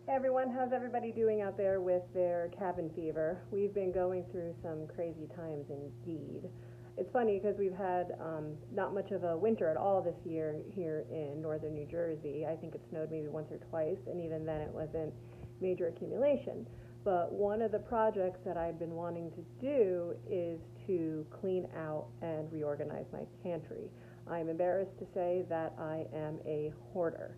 Hey everyone, how's everybody doing out there with their cabin fever? We've been going through some crazy times indeed. It's funny because we've had not much of a winter at all this year here in northern New Jersey. I think it snowed maybe once or twice, and even then it wasn't major accumulation. But one of the projects that I've been wanting to do is to clean out and reorganize my pantry. I'm embarrassed to say that I am a hoarder.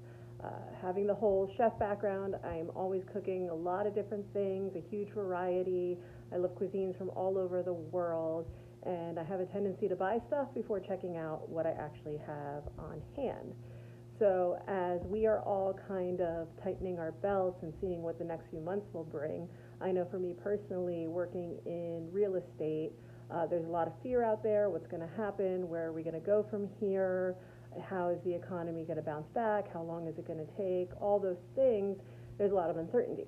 Having the whole chef background, I'm always cooking a lot of different things, a huge variety. I love cuisines from all over the world, and I have a tendency to buy stuff before checking out what I actually have on hand. So as we are all kind of tightening our belts and seeing what the next few months will bring, I know for me personally, working in real estate, there's a lot of fear out there. What's going to happen? Where are we going to go from here? How is the economy going to bounce back? How long is it going to take? All those things, there's a lot of uncertainty.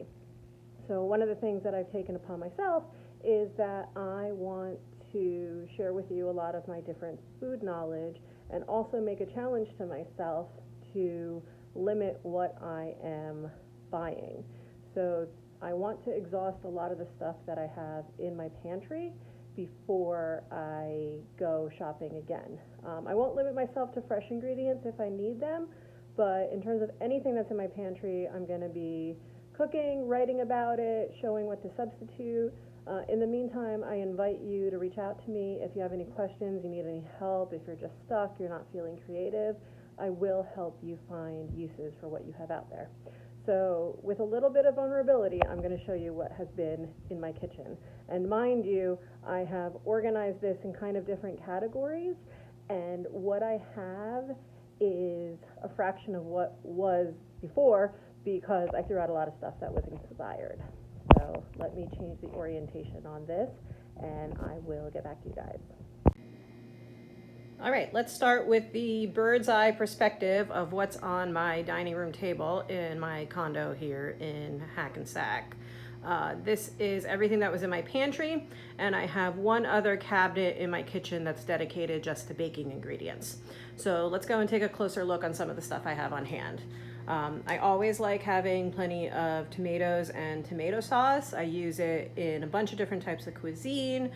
So one of the things that I've taken upon myself is that I want to share with you a lot of my different food knowledge and also make a challenge to myself to limit what I am buying. So I want to exhaust a lot of the stuff that I have in my pantry before I go shopping again. I won't limit myself to fresh ingredients if I need them, but in terms of anything that's in my pantry, I'm going to be cooking, writing about it, showing what to substitute. In the meantime, I invite you to reach out to me if you have any questions, you need any help, if you're just stuck, you're not feeling creative. I will help you find uses for what you have out there. So with a little bit of vulnerability, I'm going to show you what has been in my kitchen. And mind you, I have organized this in kind of different categories, and what I have is a fraction of what was before because I threw out a lot of stuff that was expired. So let me change the orientation on this, and I will get back to you guys. All right, let's start with the bird's eye perspective of what's on my dining room table in my condo here in Hackensack. This is everything that was in my pantry, and I have one other cabinet in my kitchen that's dedicated just to baking ingredients. So let's go and take a closer look on some of the stuff I have on hand. I always like having plenty of tomatoes and tomato sauce. I use it in a bunch of different types of cuisine,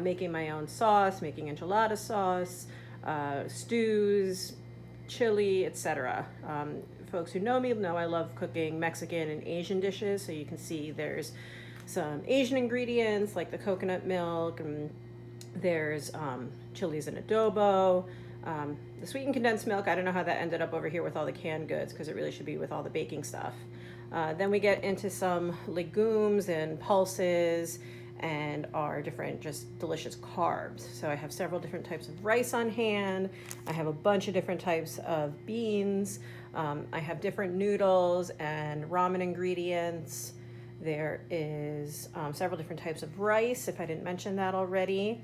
making my own sauce, making enchilada sauce, stews, chili, etc. Folks who know me know I love cooking Mexican and Asian dishes, so you can see there's some Asian ingredients like the coconut milk, and there's chilies and adobo. The sweetened condensed milk, I don't know how that ended up over here with all the canned goods because it really should be with all the baking stuff. Then we get into some legumes and pulses and our different just delicious carbs. So I have several different types of rice on hand. I have a bunch of different types of beans. I have different noodles and ramen ingredients. There is several different types of rice, if I didn't mention that already.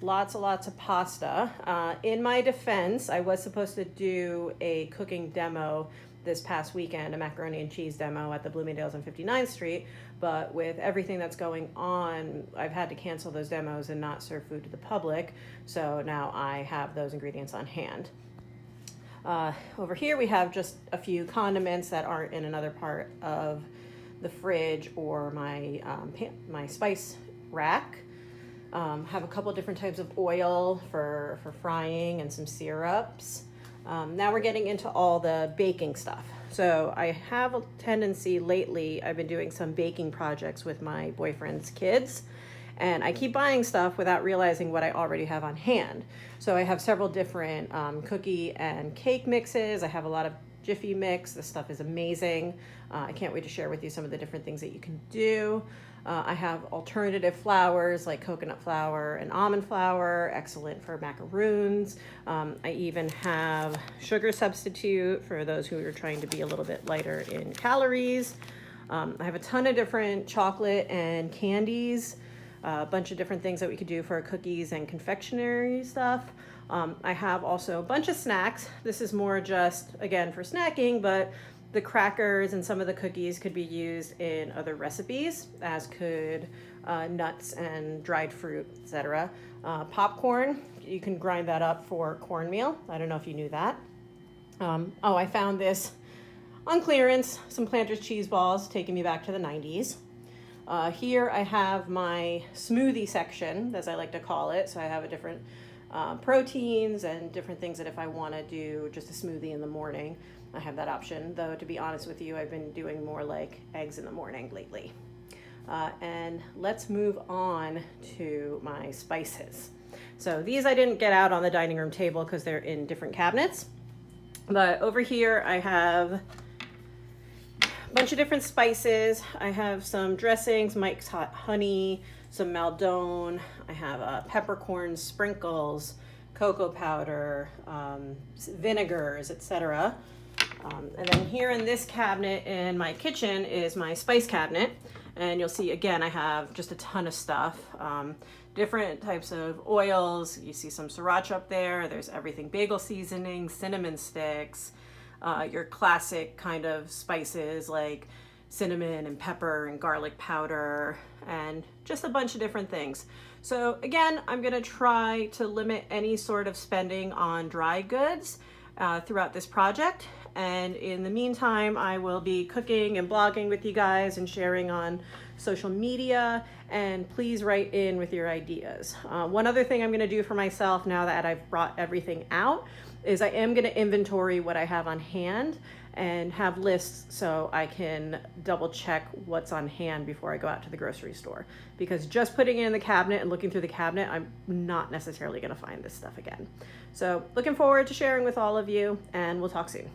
Lots of pasta. In my defense, I was supposed to do a cooking demo this past weekend, a macaroni and cheese demo at the Bloomingdale's on 59th Street, but with everything that's going on, I've had to cancel those demos and not serve food to the public, so now I have those ingredients on hand. Over here we have just a few condiments that aren't in another part of the fridge or my spice rack. Have a couple different types of oil for frying and some syrups. Now we're getting into all the baking stuff. So I have a tendency lately, I've been doing some baking projects with my boyfriend's kids, and I keep buying stuff without realizing what I already have on hand. So I have several different cookie and cake mixes. I have a lot of Jiffy mix. This stuff is amazing. I can't wait to share with you some of the different things that you can do. I have alternative flours like coconut flour and almond flour, excellent for macaroons. I even have sugar substitute for those who are trying to be a little bit lighter in calories. I have a ton of different chocolate and candies, a bunch of different things that we could do for cookies and confectionery stuff. I have also a bunch of snacks. This is more just, again, for snacking, but the crackers and some of the cookies could be used in other recipes, as could nuts and dried fruit, etc. Popcorn, you can grind that up for cornmeal. I don't know if you knew that. I found this on clearance, some Planters cheese balls, taking me back to the 90s. Here I have my smoothie section, as I like to call it. So I have a different proteins and different things that if I want to do just a smoothie in the morning, I have that option. Though, to be honest with you, I've been doing more like eggs in the morning lately. And let's move on to my spices. So these I didn't get out on the dining room table because they're in different cabinets. But over here I have bunch of different spices. I have some dressings, Mike's Hot Honey, some Maldon. I have peppercorn sprinkles, cocoa powder, vinegars, etc. And then here in this cabinet in my kitchen is my spice cabinet. And you'll see, again, I have just a ton of stuff. Different types of oils. You see some sriracha up there. There's everything bagel seasoning, cinnamon sticks, your classic kind of spices like cinnamon and pepper and garlic powder, and just a bunch of different things. So again, I'm gonna try to limit any sort of spending on dry goods throughout this project. And in the meantime, I will be cooking and blogging with you guys and sharing on social media, and please write in with your ideas. One other thing I'm gonna do for myself now that I've brought everything out is I am gonna inventory what I have on hand and have lists so I can double check what's on hand before I go out to the grocery store. Because just putting it in the cabinet and looking through the cabinet, I'm not necessarily gonna find this stuff again. So looking forward to sharing with all of you, and we'll talk soon.